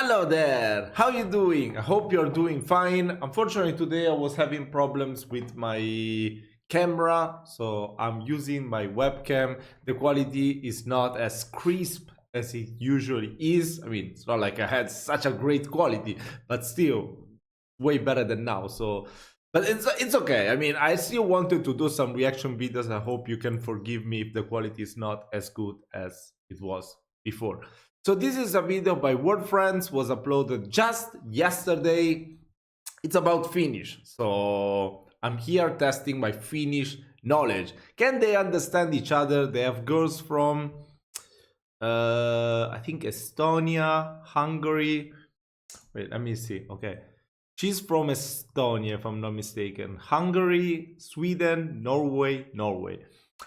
Hello there, how you doing? I hope you're doing fine. Unfortunately today I was having problems with my camera, so I'm using my webcam. The quality is not as crisp as it usually is. I mean, it's not like I had such a great quality, but still way better than now. But it's okay. I mean, I still wanted to do some reaction videos. I hope you can forgive me if the quality is not as good as it was before. So this is a video by Word Friends, was uploaded just yesterday. It's about Finnish. So I'm here testing my Finnish knowledge. Can they understand each other? They have girls from, I think Estonia, Hungary. Wait, let me see. Okay. She's from Estonia, if I'm not mistaken. Hungary, Sweden, Norway.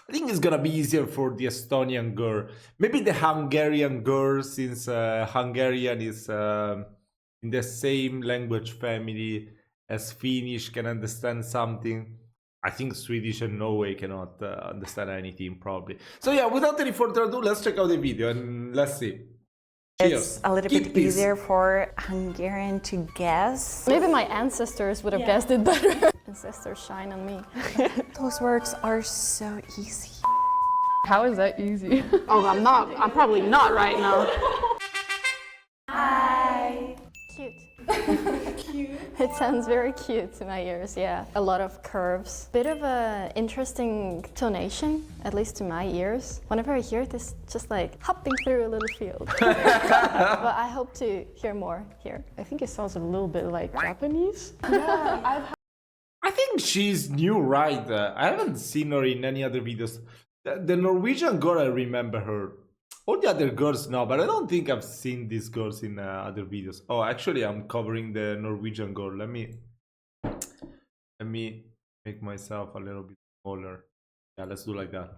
I think it's gonna be easier for the Estonian girl. Maybe the Hungarian girl, since Hungarian is in the same language family as Finnish, can understand something. I think Swedish and Norway cannot understand anything, probably. So yeah, without any further ado, let's check out the video and let's see. It's a little bit easier for Hungarian to guess. Maybe my ancestors would have guessed it better. Ancestors shine on me. Those words are so easy. How is that easy? Oh, I'm probably not right now. Hi. Cute. Cute. It sounds very cute to my ears, yeah. A lot of curves. Bit of a interesting tonation, at least to my ears. Whenever I hear this, just like hopping through a little field. But I hope to hear more here. I think it sounds a little bit like Japanese. I think she's new, right? I haven't seen her in any other videos. The Norwegian girl, I remember her. All the other girls now, but I don't think I've seen these girls in other videos. Oh, actually, I'm covering the Norwegian girl. Let me make myself a little bit smaller. Yeah, let's do like that.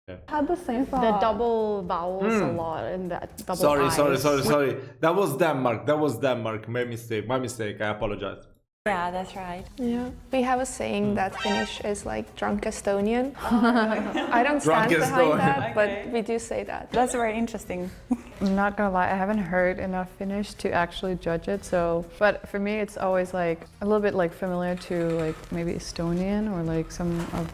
Okay. Had the same thought. The double vowels a lot in that double Sorry. That was Denmark. My mistake. I apologize. Yeah, that's right. Yeah, we have a saying that Finnish is like drunk Estonian. I don't stand behind that, but we do say that. That's very interesting. I'm not gonna lie, I haven't heard enough Finnish to actually judge it, but for me it's always like a little bit like familiar to like maybe Estonian or like some of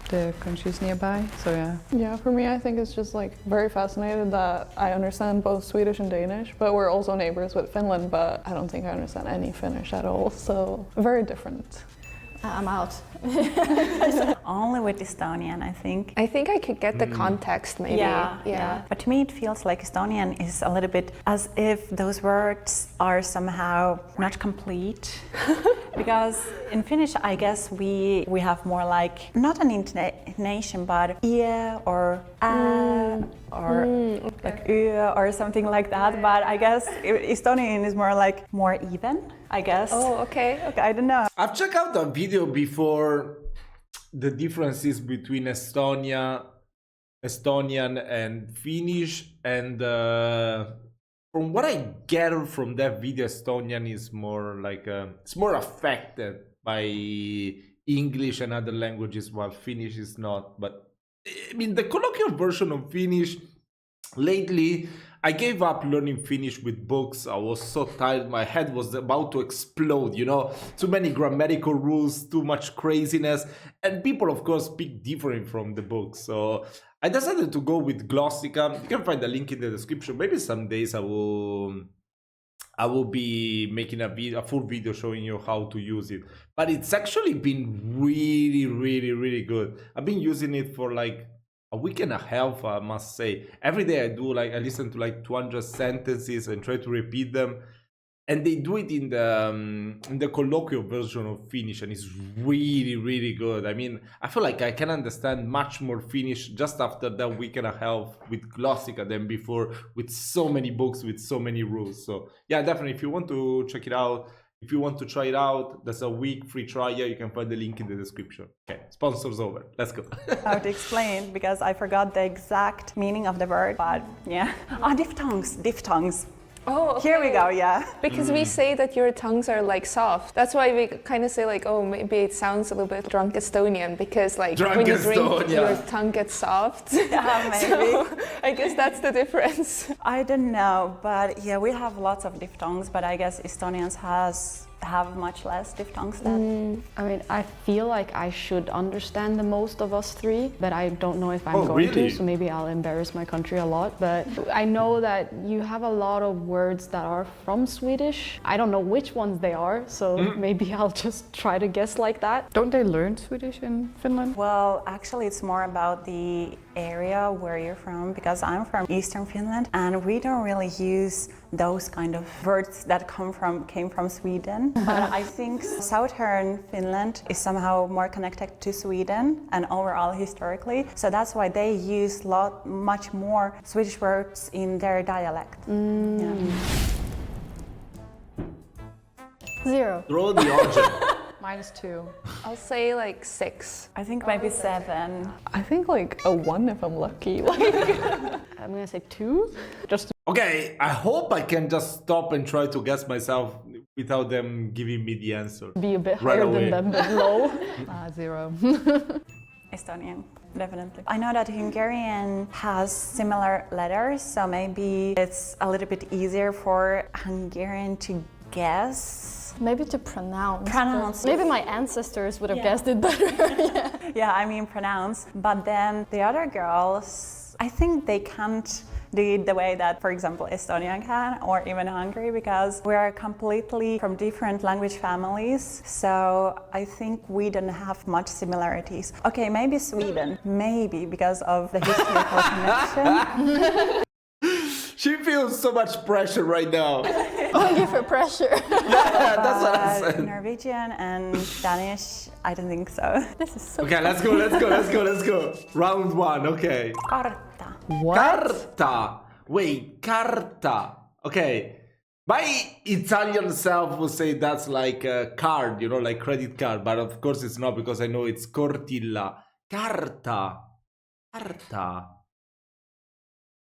the countries nearby, so yeah. Yeah, for me I think it's just like very fascinating that I understand both Swedish and Danish, but we're also neighbors with Finland, but I don't think I understand any Finnish at all, so very different. I'm out. Only with Estonian, I think. I think I could get the context, maybe. Yeah. But to me it feels like Estonian is a little bit as if those words are somehow not complete. Because in Finnish, I guess we have more like, not an intonation, but ie or or like or something like that. But I guess Estonian is more even, I guess. Oh, okay. I don't know. I've checked out a video before, the differences between Estonian and Finnish, and from what I gather from that video, Estonian is more like it's more affected by English and other languages, while Finnish is not. But I mean, the colloquial version of Finnish, lately I gave up learning Finnish with books. I was so tired, my head was about to explode, you know, too many grammatical rules, too much craziness, and people of course speak different from the books. So I decided to go with Glossica. You can find the link in the description. Maybe some days I will be making a full video showing you how to use it. But it's actually been really good. I've been using it for like a week and a half, I must say. Every day I listen to like 200 sentences and try to repeat them. And they do it in the colloquial version of Finnish, and it's really good. I mean, I feel like I can understand much more Finnish just after that week and a half with Glossica than before, with so many books, with so many rules. So yeah, definitely, if you want to check it out, if you want to try it out, there's a week free trial. You can find the link in the description. Okay, sponsors over. Let's go. How to explain, because I forgot the exact meaning of the word, but yeah. Diphthongs. Oh, okay. Here we go, yeah. Because we say that your tongues are like soft. That's why we kind of say like, oh, maybe it sounds a little bit drunk Estonian because like Drunk when you Estonia. drink, your tongue gets soft. Yeah, maybe. So I guess that's the difference. I don't know, but yeah, we have lots of diphthongs, but I guess Estonians have much less diphthongs than. I mean, I feel like I should understand the most of us three, but I don't know if I'm Oh, going really? to, so maybe I'll embarrass my country a lot. But I know that you have a lot of words that are from Swedish. I don't know which ones they are, so maybe I'll just try to guess like that. Don't they learn Swedish in Finland? Well, actually, it's more about the area where you're from, because I'm from Eastern Finland, and we don't really use those kind of words that came from Sweden. But I think southern Finland is somehow more connected to Sweden and overall historically. So that's why they use much more Swedish words in their dialect. Yeah. 0. Throw the object. -2. I'll say like 6. I think maybe 7. I think like a 1 if I'm lucky. Like, I'm gonna say 2. Just Okay, I hope I can just stop and try to guess myself without them giving me the answer. to be a bit Right higher away. than them, but low. 0. Estonian, definitely. I know that Hungarian has similar letters, so maybe it's a little bit easier for Hungarian to guess. Maybe to pronounce. Pronounce. Maybe my ancestors would have Yeah. guessed it better. Yeah, I mean pronounce. But then the other girls, I think they can't do it the way that, for example, Estonia can, or even Hungary, because we are completely from different language families. So I think we don't have much similarities. Okay, maybe Sweden, maybe because of the historical connection. She feels so much pressure right now. Thank you for pressure. Yeah, that's what I But said. Norwegian and Danish, I don't think so. This is so Okay, let's go. Round 1, okay. Kartta. Carta. Wait, carta. Okay. My Italian self would say that's like a card, like credit card, but of course it's not because I know it's cortilla. Carta. Carta.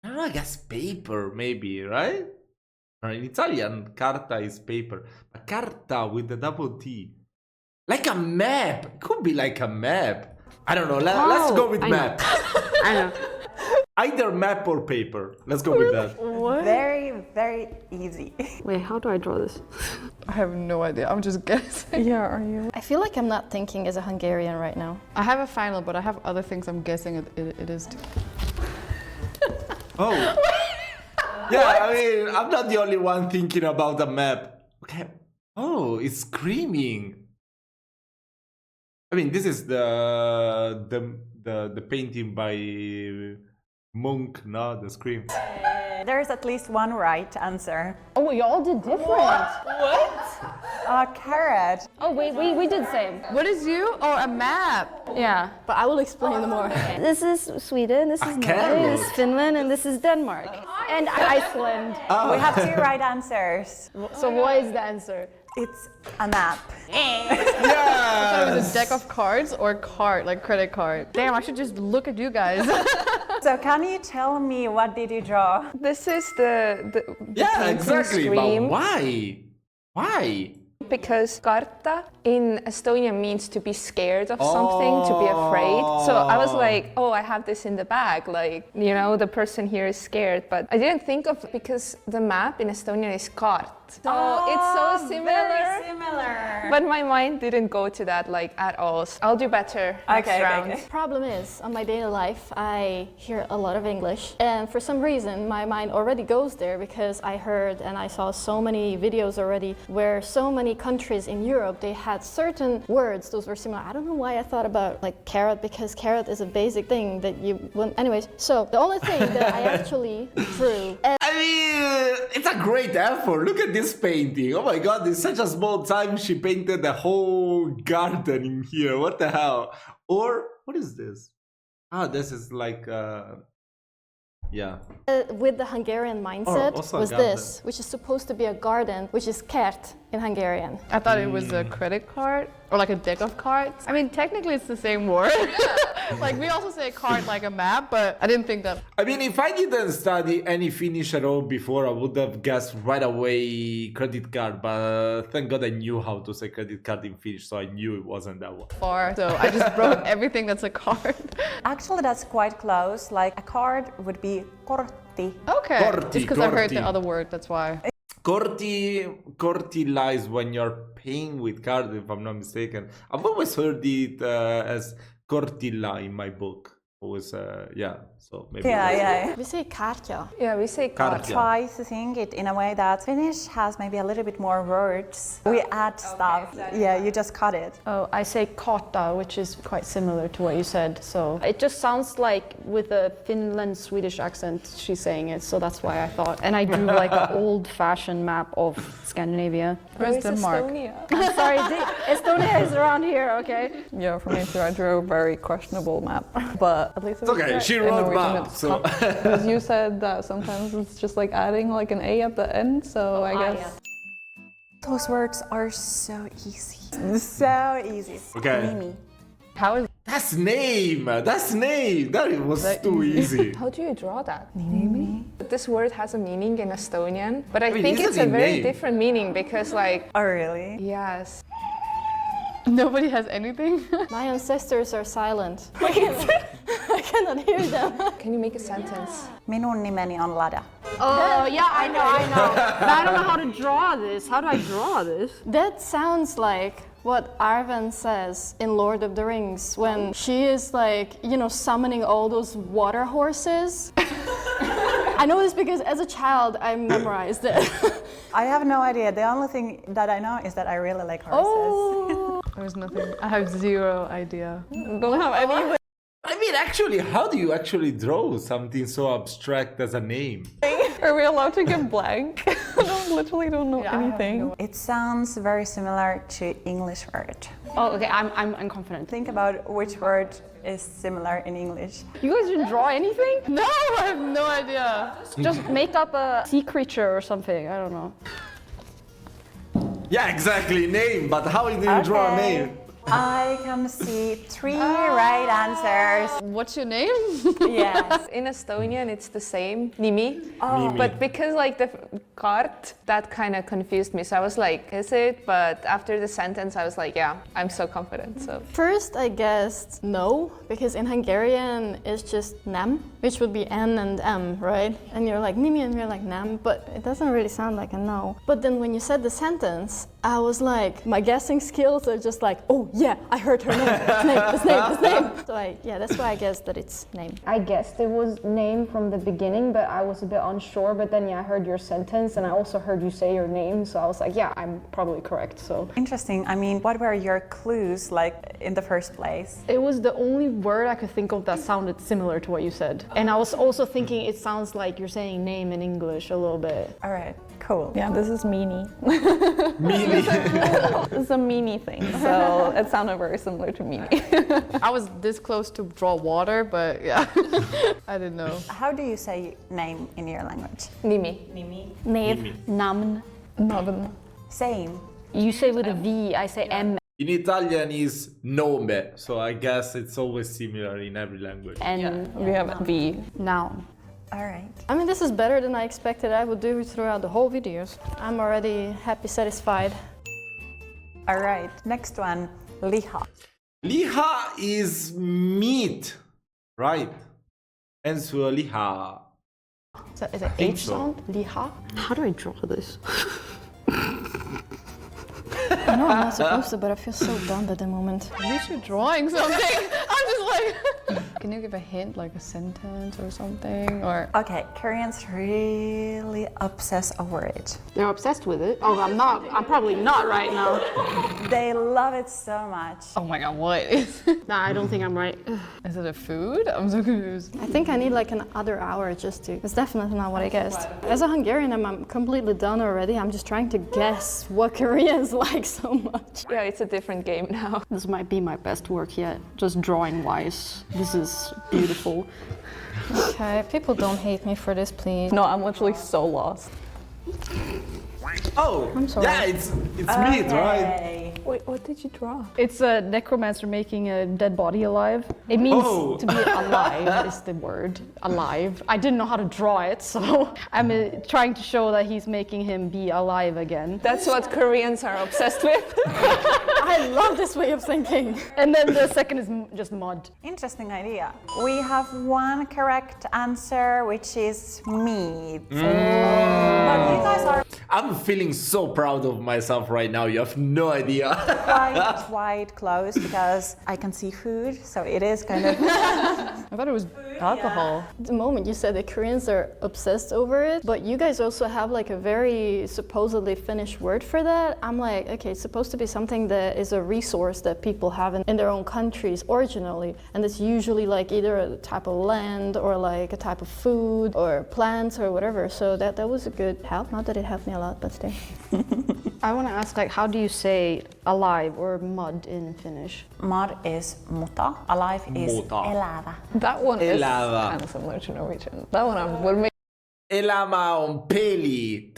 I don't know, I guess paper maybe, right? In Italian, carta is paper. But carta with the double T. Like a map. It could be like a map. I don't know. Let's go with map. I know. Either map or paper. Let's go with that. Very, very easy. Wait, how do I draw this? I have no idea. I'm just guessing. yeah, are you? I feel like I'm not thinking as a Hungarian right now. I have a final, but I have other things I'm guessing it is. Oh. Yeah, I mean, I'm not the only one thinking about the map. Okay. Oh, it's screaming. I mean, this is the painting by Munch, no? The Scream. There's at least one right answer. Oh, we all did different. A carrot. Oh, we did same. What is you? Oh, a map. Yeah, but I will explain more. This is Sweden, this is Norway, carrot. this is Finland, and this is Denmark. And Iceland. We have 2 right answers. So what is the answer? It's a map. Yeah. It was a deck of cards or card, like credit card. Damn, I should just look at you guys. So can you tell me what did you draw? This is the Yeah, painting exactly. Scream. But why? Why? Because karta in Estonian means to be scared of something, to be afraid. So I was like, oh, I have this in the bag, like, the person here is scared. But I didn't think of, because the map in Estonian is kaart. So it's so similar. Very similar. But my mind didn't go to that like at all. So I'll do better next round. Okay. Problem is, on my daily life, I hear a lot of English. And for some reason, my mind already goes there because I heard and I saw so many videos already where so many countries in Europe, they had certain words, those were similar. I don't know why I thought about like carrot, because carrot is a basic thing that you want. Anyways, so the only thing that I actually drew. I mean, it's a great effort. Look at this painting. Oh my god, in such a small time she painted the whole garden in here. What the hell? Or, what is this? Ah, this is like, yeah. With the Hungarian mindset also a was garden. this, which is supposed to be a garden, which is kert in Hungarian. I thought it was a credit card or like a deck of cards. I mean, technically it's the same word. Like we also say card like a map, but I didn't think that. I mean, if I didn't study any Finnish at all before, I would have guessed right away credit card. But thank God I knew how to say credit card in Finnish, so I knew it wasn't that one. Far, so I just wrote everything that's a card. Actually, that's quite close. Like a card would be kortti. Okay, Kortti, it's because I heard kortti. the other word, that's why. Kortti lies when you're paying with card, if I'm not mistaken. I've always heard it as kortilla in my book. Always, yeah. So maybe. Yeah. We say kartja. Yeah, we say card. Kartja. Try to think it in a way that Finnish has maybe a little bit more words. We add stuff. Yeah, you just cut it. Oh, I say karta, which is quite similar to what you said. So it just sounds like with a Finland Swedish accent, she's saying it. So that's why I thought. And I drew like an old-fashioned map of Scandinavia. Where's Denmark? Estonia? I'm sorry, Estonia is around here, okay? Yeah, for me too. I drew a very questionable map, but at least it was Okay, correct. she In wrote Norwegian, map, it's so- kap. Because you said that sometimes it's just like adding like an A at the end, so I guess. Those words are so easy. So easy. Okay. Mimi. How is That's name. That was too easy. How do you draw that? This word has a meaning in Estonian, but I mean, think isn't it's a it very name? different meaning because, like, Oh, really? yes. nobody has anything? My ancestors are silent. I cannot hear them. Can you make a sentence? Minun nimeni on Lada. Oh, yeah, I know. But I don't know how to draw this. How do I draw this? That sounds like what Arwen says in Lord of the Rings when she is like, summoning all those water horses. I know this because as a child I memorized it. I have no idea. The only thing that I know is that I really like horses. Oh, There's nothing. I have zero idea. don't have any. I mean, actually, how do you actually draw something so abstract as a name? Are we allowed to give blank? I literally don't know anything. It sounds very similar to English word. Oh, okay, I'm confident. Think about which word is similar in English. You guys didn't draw anything? No, I have no idea. Just make up a sea creature or something, I don't know. Yeah, exactly, name. But how do you draw a name? I can see 3 right answers. What's your name? Yes. In Estonian, it's the same, nimi. Mimi. But because like the kart, that kind of confused me. So I was like, is it? But after the sentence, I was like, yeah, I'm so confident. So First, I guessed no, because in Hungarian it's just nem, which would be N and M, right? And you're like nimi and you're like nem, but it doesn't really sound like a no. But then when you said the sentence, I was like, my guessing skills are just like, oh yeah, I heard her name, this name. So that's why I guessed that it's name. I guessed it was name from the beginning, but I was a bit unsure. But then, I heard your sentence, and I also heard you say your name, so I was like, yeah, I'm probably correct. So Interesting. I mean, what were your clues like in the first place? It was the only word I could think of that sounded similar to what you said. And I was also thinking it sounds like you're saying name in English a little bit. All right, cool. Yeah, this is meanie. Meaning. It's a meanie thing, so it sounded very similar to meanie. I was this close to draw water, but yeah, I didn't know. How do you say name in your language? nimi. Name, namn. Navn. Same. You say with a V, I say M. In Italian is nome, so I guess it's always similar in every language. And We have V. noun. All right. I mean, this is better than I expected I would do throughout the whole videos. I'm already happy, satisfied. All right. Next one, liha. Liha is meat, right? Hence liha. So is it think H so. sound? Liha? How do I draw this? I know I'm not supposed to, but I feel so dumb at the moment. You should drawing something. I'm just like. Can you give a hint, like a sentence or something, or? Okay, Koreans really obsess over it. They're obsessed with it. Oh, I'm not. I'm probably not right now. They love it so much. Oh my god, what is? Nah, I don't think I'm right. Is it a food? I'm so confused. I think I need like another hour just to. It's definitely not what I guessed. As a Hungarian, I'm completely done already. I'm just trying to guess what Koreans like so much. Yeah, it's a different game now. This might be my best work yet, just drawing wise. This is beautiful. Okay, people don't hate me for this, please. No, I'm literally so lost. Oh, I'm sorry. yeah, it's meat, right? Hey. Wait, what did you draw? It's a necromancer making a dead body alive. It means Oh. to be alive is the word, alive. I didn't know how to draw it, so I'm trying to show that he's making him be alive again. That's what Koreans are obsessed with. I love this way of thinking. And then the second is just mud. Interesting idea. We have one correct answer, which is meat. But you guys are I'm feeling so proud of myself right now. You have no idea. quite close because I can see food, so it is kind of. I thought it was alcohol. The moment you said the Koreans are obsessed over it, but you guys also have like a very supposedly Finnish word for that. I'm like, okay, it's supposed to be something that is a resource that people have in their own countries originally, and it's usually like either a type of land or like a type of food or plants or whatever. So that was a good help. Not that it helped me a lot, but still. I want to ask, like, how do you say alive or mud in Finnish? Mud is muta, alive is Muta. elävä. That one is Elävä. kind of similar to Norwegian. That one I would make. Elämä on peli.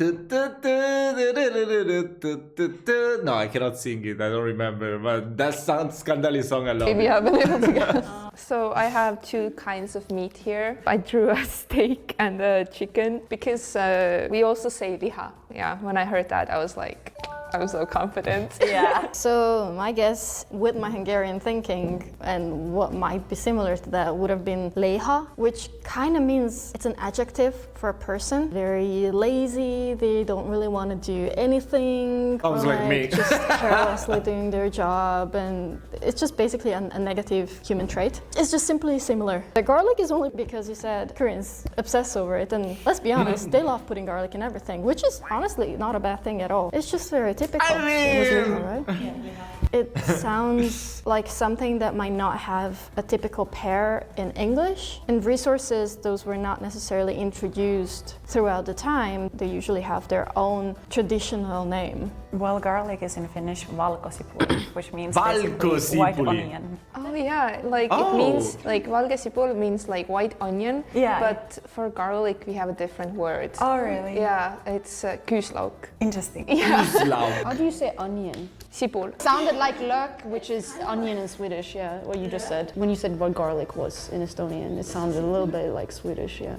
No, I cannot sing it. I don't remember. But that sounds scandally song. I love Maybe it. I've been able to guess. So I have two kinds of meat here. I drew a steak and a chicken because we also say liha. Yeah, when I heard that, I was like, I'm so confident. Yeah. So my guess with my Hungarian thinking and what might be similar to that would have been leha, which kind of means it's an adjective for a person. Very lazy, they don't really want to do anything. Sounds or like me. Just carelessly doing their job, and it's just basically a negative human trait. It's just simply similar. The garlic is only because you said Koreans obsess over it, and let's be honest, they love putting garlic in everything, which is honestly not a bad thing at all. It's just very typical. I mean- It was leha, right? It sounds like something that might not have a typical pair in English. In resources, those were not necessarily introduced throughout the time. They usually have their own traditional name. Well, garlic is in Finnish valkosipuli, which means basically white Valkosipuli. onion. Oh yeah, like Oh. it means like valgesipul means like white onion. Yeah. But for garlic we have a different word. Oh, really? Yeah, it's kyyslauk. Interesting. Islav. How do you say onion? Sipul. Sounded like lök, which is onion in Swedish, yeah, what you just said. When you said what garlic was in Estonian, it sounded a little bit like Swedish, yeah.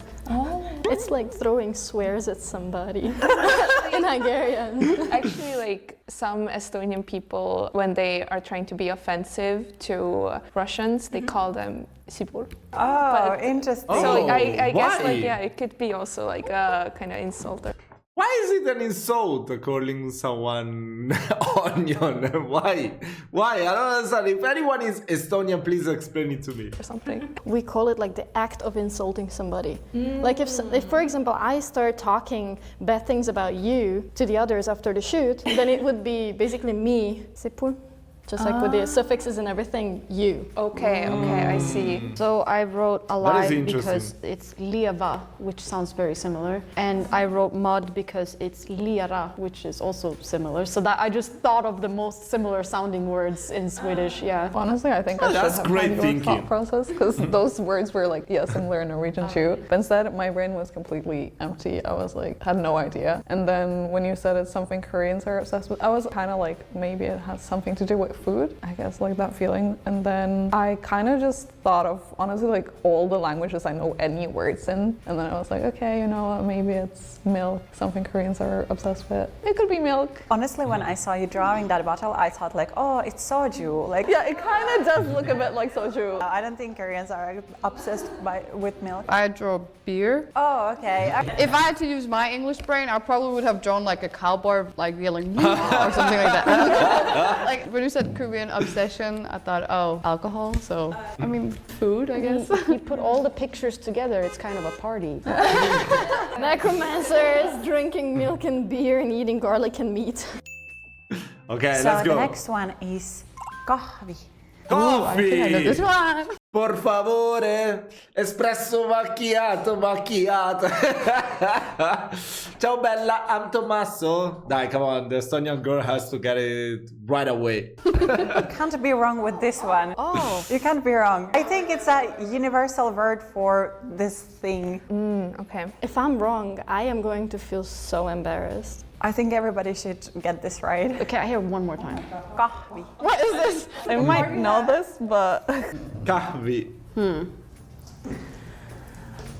It's like throwing swears at somebody in Hungarian. Actually, like some Estonian people, when they are trying to be offensive to Russians, they call them sipul. Oh, But- interesting. So I guess why? like yeah, it could be also like a kind of insult. Why is it an insult calling someone onion? Why? Why? I don't understand. If anyone is Estonian, please explain it to me. Or something. We call it like the act of insulting somebody. Like if, for example, I start talking bad things about you to the others after the shoot, then it would be basically me, sipul, just like with the suffixes and everything, you. Okay, I see. So I wrote That is alive interesting. because it's lieva, which sounds very similar. And I wrote mud because it's liara, which is also similar. So that I just thought of the most similar sounding words in Swedish, yeah. Honestly, I think I should that's have great had your thinking. thought process because those words were like, yeah, similar in Norwegian too. But instead, my brain was completely empty. I was like, had no idea. And then when you said it's something Koreans are obsessed with, I was kind of like, maybe it has something to do with food, I guess, like that feeling. And then I kind of just thought of, honestly, like all the languages I know any words in. And then I was like, okay, you know what, maybe it's milk, something Koreans are obsessed with. It could be milk. Honestly, when I saw you drawing that bottle, I thought like, oh, it's soju. Like, Yeah, it kind of does look a bit like soju. I don't think Koreans are obsessed with milk. I draw beer. Oh, okay. If I had to use my English brain, I probably would have drawn like a cowboy like yelling or something like that. Like when you said Korean obsession, I thought, oh, alcohol. So I mean, food, I guess. You put all the pictures together, it's kind of a party. Necromancers drinking milk and beer and eating garlic and meat. Okay, So let's the go. next one is kahvi. Coffee! This one. Por favore, espresso macchiato, macchiato. Ciao bella, I'm Tommaso. Dai, come on, the Estonian girl has to get it right away. Can't be wrong with this one. Oh. You can't be wrong. I think it's a universal word for this thing. Okay. If I'm wrong, I am going to feel so embarrassed. I think everybody should get this right. Okay, I hear one more time. Kahvi. What is this? I might know this, but Kahvi.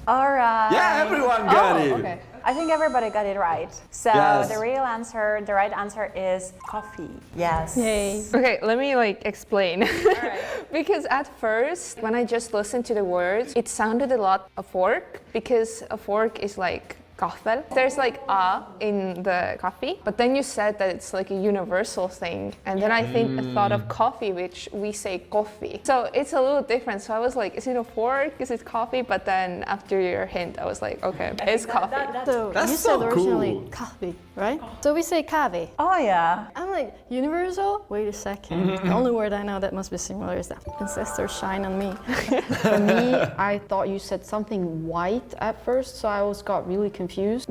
All right. Yeah, everyone got it. Okay. I think everybody got it right. So Yes. the right answer is coffee. Yes. Yay. Okay, let me like explain. Because at first, when I just listened to the words, it sounded a lot a fork because a fork is like gaffel. There's like a in the coffee, but then you said that it's like a universal thing, and then I thought of coffee, which we say coffee. So it's a little different. So I was like, is it a fork? Is it coffee? But then after your hint, I was like, okay, it's coffee. So That's you so said originally cool. kahvi, right? So we say kave. Oh yeah. I'm like, universal? Wait a second. The only word I know that must be similar is that. Ancestors shine on me. For me, I thought you said something white at first, so I got really confused.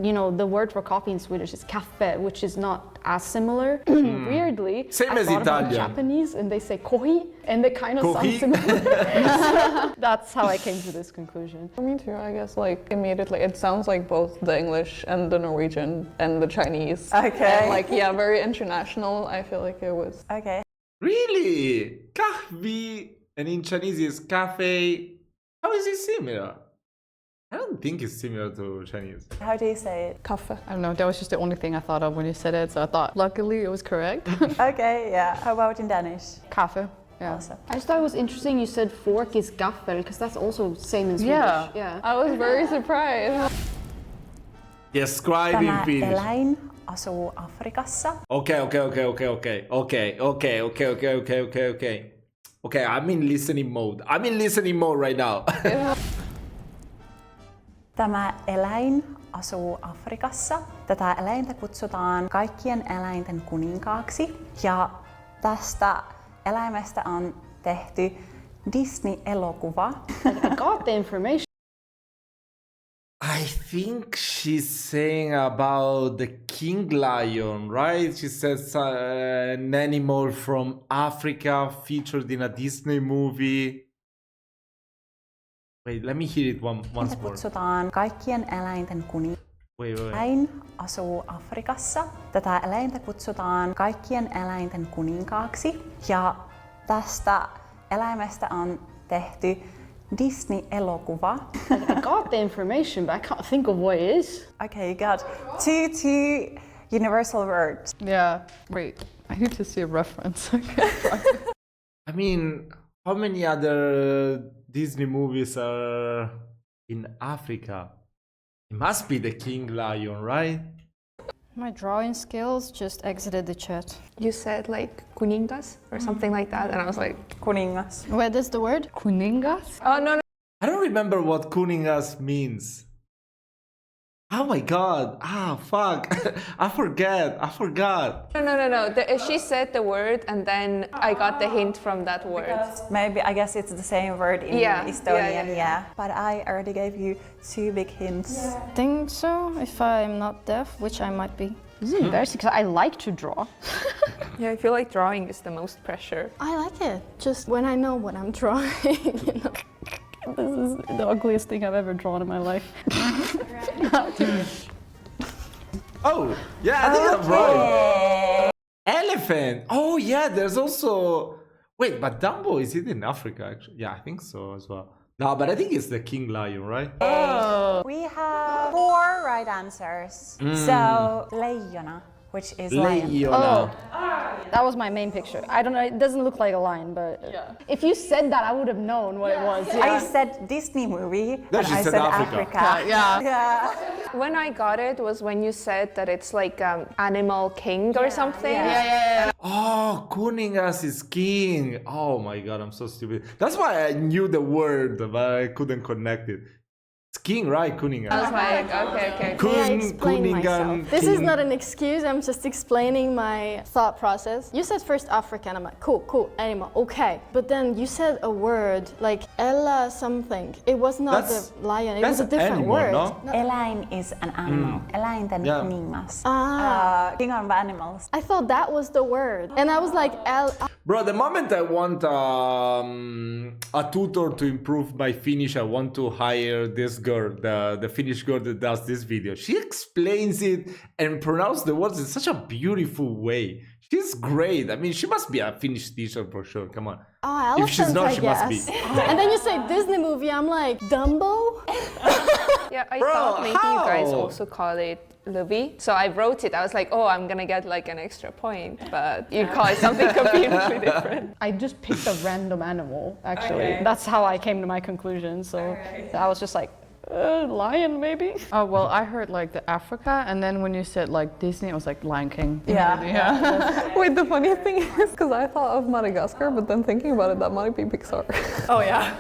You know, the word for coffee in Swedish is kaffe, which is not as similar. Weirdly, Same I as thought about Italian. Japanese, and they say kohi, and they kind of sound Kohi. similar. That's how I came to this conclusion. for me too, I guess, like immediately, it sounds like both the English and the Norwegian and the Chinese. Okay. And like, yeah, very international. I feel like it was. Okay. Really? Kahvi and in Chinese is cafe. How is it similar? I don't think it's similar to Chinese. How do you say it? Kaffe. I don't know, that was just the only thing I thought of when you said it, so I thought luckily it was correct. Okay, yeah. How about in Danish? Kaffe. Yeah. Also. I just thought it was interesting you said fork is gaffel, because that's also same in Swedish. Yeah. Yeah. I was very surprised. Describe in Tämä Finnish. eläin asuu Afrikassa. Okay. Okay, I'm in listening mode. I'm in listening mode right now. Tämä eläin asuu Afrikassa. Tätä eläintä kutsutaan kaikkien eläinten kuninkaaksi. Ja tästä eläimestä on tehty Disney-elokuva. I got the information. I think she's saying about the king lion, right? She says an animal from Africa featured in a Disney movie. Wait, let me hear it once Tätä more. kutsutaan kaikkien eläinten kuninkaaksi. Wait. Eläin asuu Afrikassa. Tätä eläintä kutsutaan kaikkien eläinten kuninkaaksi. Ja tästä eläimestä on tehty Disney-elokuva. I got the information, but I can't think of what it is. Okay, you got two universal words. Yeah. Wait, I need to see a reference. I mean, how many other Disney movies are in Africa? It must be the king lion, right? My drawing skills just exited the chat. You said like kuningas or something like that, and I was like, Kuningas. What is the word? Kuningas? oh no, I don't remember what kuningas means. Oh my god. Fuck. I forgot. No. She said the word, and then I got the hint from that word. Maybe, I guess it's the same word in Yeah, Estonian, yeah. But I already gave you two big hints. Think so, if I'm not deaf, which I might be. This is embarrassing because I like to draw. Yeah, I feel like drawing is the most pressure. I like it, just when I know what I'm drawing, you know. This is the ugliest thing I've ever drawn in my life. Oh, yeah, I think I'm right. Elephant. Oh, yeah, there's also... Wait, but Dumbo, is it in Africa, actually? Yeah, I think so as well. No, but I think it's the king lion, right? We have 4 right answers. So, leijona, which is lion. Leijona. That was my main picture. I don't know, it doesn't look like a lion, but if you said that, I would have known what it was. I said Disney movie, No, and she I said said Africa. Africa. Yeah. When I got it was when you said that it's like animal king or something. Oh, kuningas is king. Oh my god, I'm so stupid. That's why I knew the word, but I couldn't connect it. It's king, right? Kuningas. I was like, okay. May I explain myself? This is king. not an excuse, I'm just explaining my thought process. You said first Africa, and I'm like, cool, animal, okay. But then you said a word, like Ella something. It was not That's- the lion, it that's was a different animal, word. no? Eläin is an animal. Eläinten Yeah. kuningas. Ah. King of animals. I thought that was the word. And I was like, Bro, the moment I want a tutor to improve my Finnish, I want to hire this girl, the Finnish girl that does this video. She explains it and pronounces the words in such a beautiful way. She's great. I mean, she must be a Finnish teacher for sure. Come on. Oh, If she's not, she must be. And then you say Disney movie, I'm like, Dumbo? Yeah, I Bro, thought maybe you guys how? also call it Luby. So I wrote it. I was like, oh, I'm gonna get like an extra point, but you call it something completely different. I just picked a random animal, actually. That's how I came to my conclusion. So I was just like, lion, maybe? Oh, well, I heard like the Africa, and then when you said like Disney, it was like Lion King. Yeah. Wait, the funny thing is, because I thought of Madagascar, but then thinking about it, that might be Pixar. Oh yeah.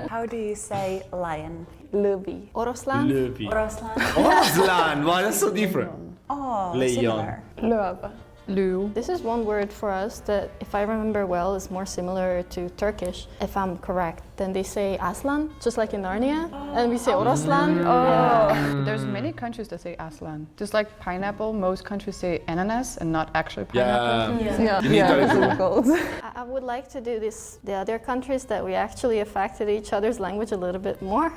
How do you say lion? Luby. Oroslan? Lövi. Oroslan. Oroslan. Wow, that's so different. Oh, Leon. similar. Löv. Lou. This is one word for us that, if I remember well, is more similar to Turkish, if I'm correct. Then they say aslan, just like in Narnia, and we say oroslan. There's many countries that say aslan. Just like pineapple, most countries say ananas and not actually pineapple. Yeah. Yeah, You need to- difficult. I would like to do this, the other countries that we actually affected each other's language a little bit more.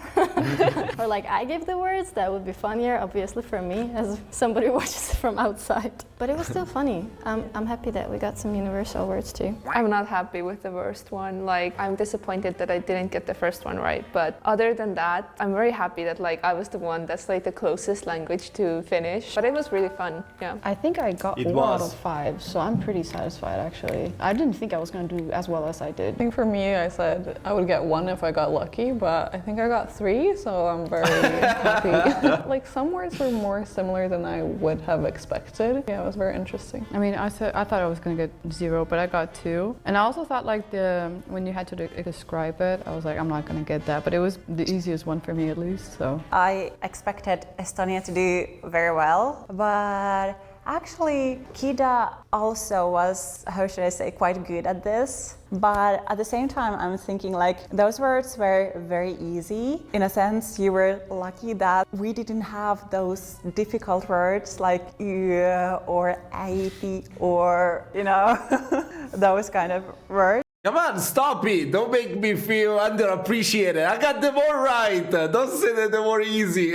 Or like I give the words, that would be funnier, obviously for me, as somebody who watches it from outside. But it was still funny. I'm happy that we got some universal words too. I'm not happy with the worst one. Like, I'm disappointed that I didn't get the first one right. But other than that, I'm very happy that like I was the one that's like the closest language to Finnish. But it was really fun. Yeah. I think I got It 4 out was. of 5, so I'm pretty satisfied actually. I didn't think I was going to do as well as I did. I think for me, I said I would get 1 if I got lucky, but I think I got 3, so I'm very happy. Like some words were more similar than I would have expected. Yeah, it was very interesting. I mean, I thought I was gonna get 0, but I got 2. And I also thought like when you had to describe it, I was like, I'm not gonna get that. But it was the easiest one for me at least. So I expected Estonia to do very well, but actually Kida also was, how should I say, quite good at this. But at the same time, I'm thinking like those words were very easy. In a sense, you were lucky that we didn't have those difficult words like or äiti or, you know, those kind of words. Come on, stop it. Don't make me feel underappreciated. I got them all right. Don't say that they were easy.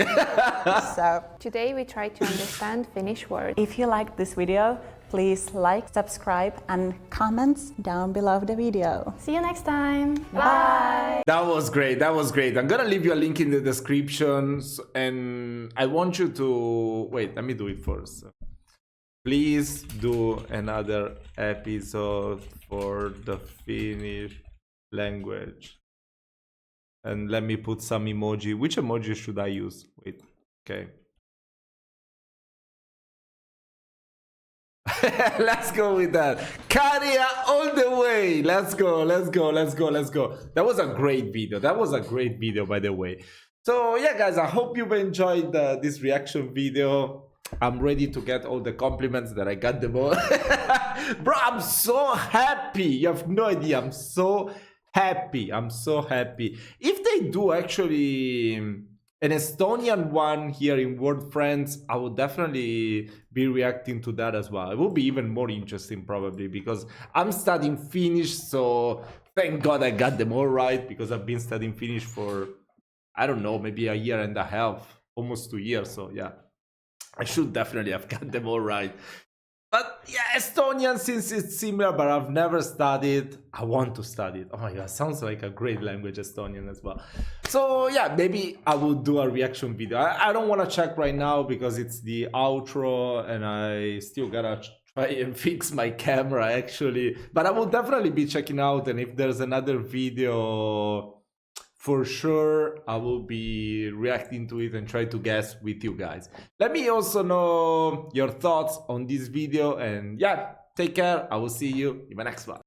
So Today we try to understand Finnish words. if you liked this video, please like, subscribe, and comments down below the video. See you next time. Bye! That was great. That was great. I'm gonna leave you a link in the descriptions, and I want you to wait. Let me do it first. Please do another episode for the Finnish language, and let me put some emoji. Which emoji should I use? Wait. Okay. Let's go with that. Caria all the way. Let's go. Let's go. Let's go. Let's go. That was a great video. That was a great video, by the way. So yeah, guys, I hope you've enjoyed this reaction video. I'm ready to get all the compliments that I got them all. Bro, I'm so happy. You have no idea. I'm so happy. I'm so happy. If they do actually an Estonian one here in Word Friends, I would definitely be reacting to that as well. It will be even more interesting probably because I'm studying Finnish, so thank God I got them all right because I've been studying Finnish for, I don't know, maybe a year and a half, almost 2 years. So yeah, I should definitely have got them all right. But yeah, Estonian, since it's similar, but I've never studied. I want to study it. Oh my god, sounds like a great language, Estonian as well. So yeah, maybe I will do a reaction video. I don't want to check right now because it's the outro and I still gotta try and fix my camera actually. But I will definitely be checking out, and if there's another video, for sure, I will be reacting to it and try to guess with you guys. Let me also know your thoughts on this video, and yeah, take care. I will see you in the next one.